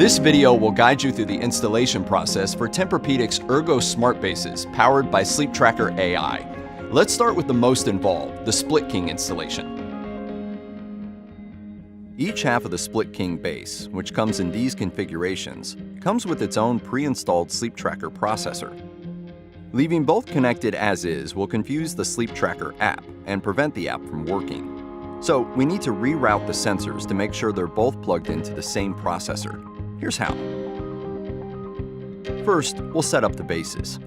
This video will guide you through the installation process for Tempur Pedic's Ergo smart bases powered by Sleep Tracker AI. Let's start with the most involved, the Split King installation. Each half of the Split King base, which comes in these configurations, comes with its own pre-installed Sleep Tracker processor. Leaving both connected as is will confuse the Sleep Tracker app and prevent the app from working. So we need to reroute the sensors to make sure they're both plugged into the same processor. Here's how. First, we'll set up the bases.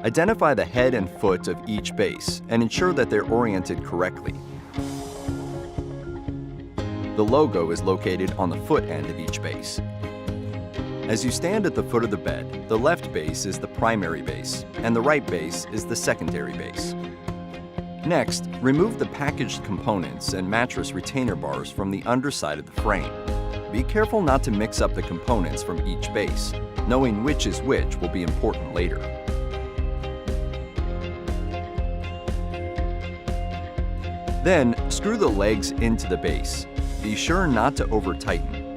Identify the head and foot of each base and ensure that they're oriented correctly. The logo is located on the foot end of each base. As you stand at the foot of the bed, the left base is the primary base, and the right base is the secondary base. Next, remove the packaged components and mattress retainer bars from the underside of the frame. Be careful not to mix up the components from each base. Knowing which is which will be important later. Then, screw the legs into the base. Be sure not to over-tighten.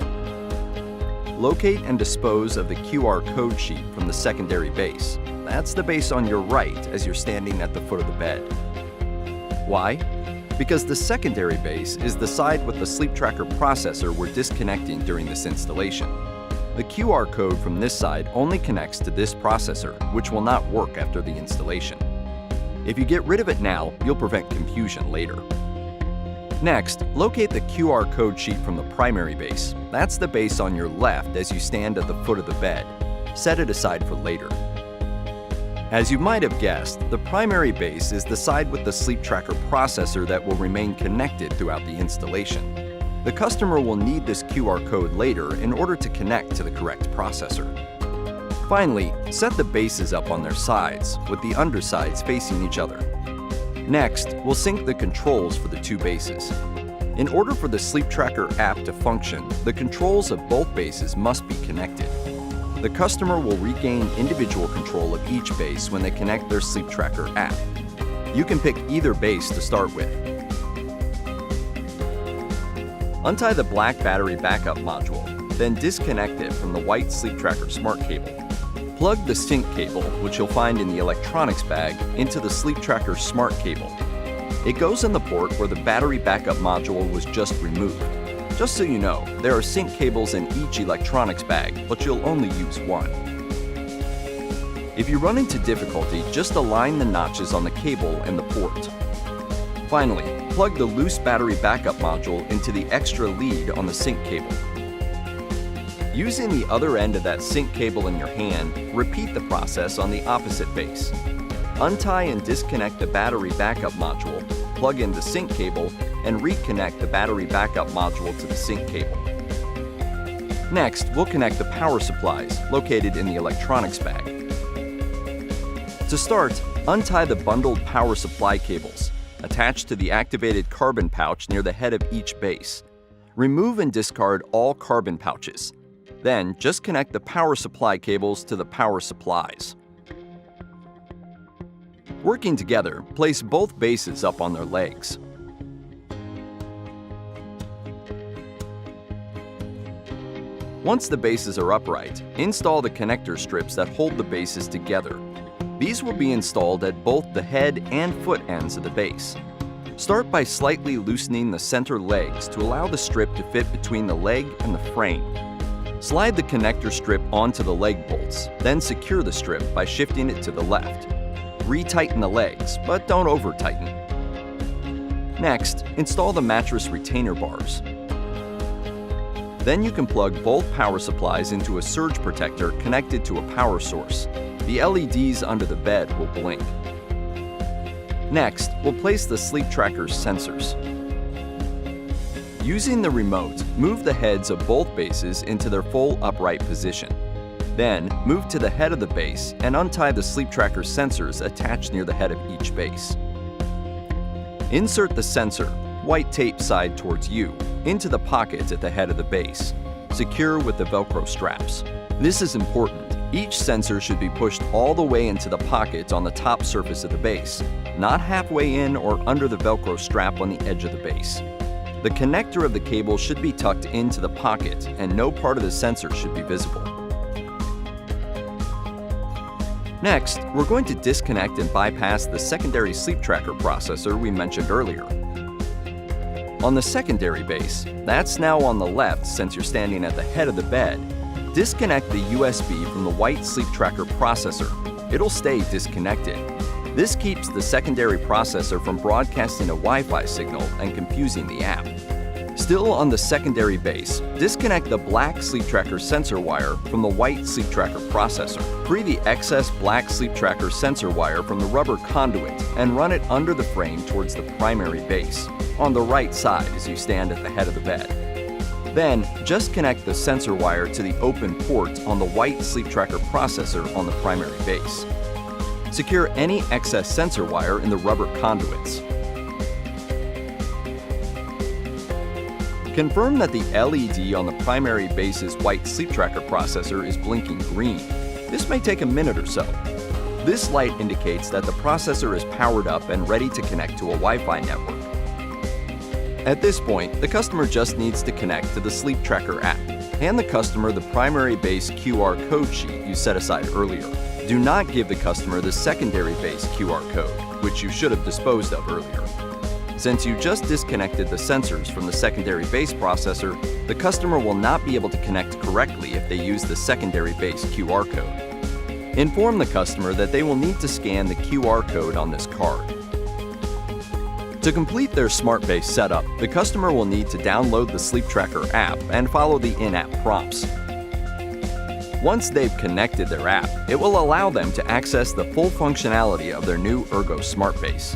Locate and dispose of the QR code sheet from the secondary base. That's the base on your right as you're standing at the foot of the bed. Why? Because the secondary base is the side with the Sleep Tracker processor we're disconnecting during this installation. The QR code from this side only connects to this processor, which will not work after the installation. If you get rid of it now, you'll prevent confusion later. Next, locate the QR code sheet from the primary base. That's the base on your left as you stand at the foot of the bed. Set it aside for later. As you might have guessed, the primary base is the side with the Sleep Tracker processor that will remain connected throughout the installation. The customer will need this QR code later in order to connect to the correct processor. Finally, set the bases up on their sides, with the undersides facing each other. Next, we'll sync the controls for the two bases. In order for the Sleep Tracker app to function, the controls of both bases must be connected. The customer will regain individual control of each base when they connect their Sleep Tracker app. You can pick either base to start with. Untie the black battery backup module, then disconnect it from the white Sleep Tracker smart cable. Plug the sync cable, which you'll find in the electronics bag, into the Sleep Tracker smart cable. It goes in the port where the battery backup module was just removed. Just so you know, there are sync cables in each electronics bag, but you'll only use one. If you run into difficulty, just align the notches on the cable and the port. Finally, plug the loose battery backup module into the extra lead on the sync cable. Using the other end of that sync cable in your hand, repeat the process on the opposite base. Untie and disconnect the battery backup module, plug in the sync cable, and reconnect the battery backup module to the sync cable. Next, we'll connect the power supplies located in the electronics bag. To start, untie the bundled power supply cables. Attach to the activated carbon pouch near the head of each base. Remove and discard all carbon pouches. Then, just connect the power supply cables to the power supplies. Working together, place both bases up on their legs. Once the bases are upright, install the connector strips that hold the bases together. These will be installed at both the head and foot ends of the base. Start by slightly loosening the center legs to allow the strip to fit between the leg and the frame. Slide the connector strip onto the leg bolts, then secure the strip by shifting it to the left. Retighten the legs, but don't over-tighten. Next, install the mattress retainer bars. Then you can plug both power supplies into a surge protector connected to a power source. The LEDs under the bed will blink. Next, we'll place the Sleep Tracker's sensors. Using the remote, move the heads of both bases into their full upright position. Then, move to the head of the base and untie the Sleep Tracker sensors attached near the head of each base. Insert the sensor, white tape side towards you, into the pocket at the head of the base. Secure with the Velcro straps. This is important. Each sensor should be pushed all the way into the pocket on the top surface of the base, not halfway in or under the Velcro strap on the edge of the base. The connector of the cable should be tucked into the pocket and no part of the sensor should be visible. Next, we're going to disconnect and bypass the secondary sleep tracker processor we mentioned earlier. On the secondary base, that's now on the left since you're standing at the head of the bed, disconnect the USB from the white sleep tracker processor. It'll stay disconnected. This keeps the secondary processor from broadcasting a Wi-Fi signal and confusing the app. Still on the secondary base, disconnect the black sleep tracker sensor wire from the white sleep tracker processor. Free the excess black sleep tracker sensor wire from the rubber conduit and run it under the frame towards the primary base, on the right side as you stand at the head of the bed. Then, just connect the sensor wire to the open port on the white sleep tracker processor on the primary base. Secure any excess sensor wire in the rubber conduits. Confirm that the LED on the primary base's white sleep tracker processor is blinking green. This may take a minute or so. This light indicates that the processor is powered up and ready to connect to a Wi-Fi network. At this point, the customer just needs to connect to the sleep tracker app. Hand the customer the primary base QR code sheet you set aside earlier. Do not give the customer the secondary base QR code, which you should have disposed of earlier. Since you just disconnected the sensors from the secondary base processor, the customer will not be able to connect correctly if they use the secondary base QR code. Inform the customer that they will need to scan the QR code on this card. To complete their smart base setup, the customer will need to download the Sleep Tracker app and follow the in-app prompts. Once they've connected their app, it will allow them to access the full functionality of their new Ergo smart base.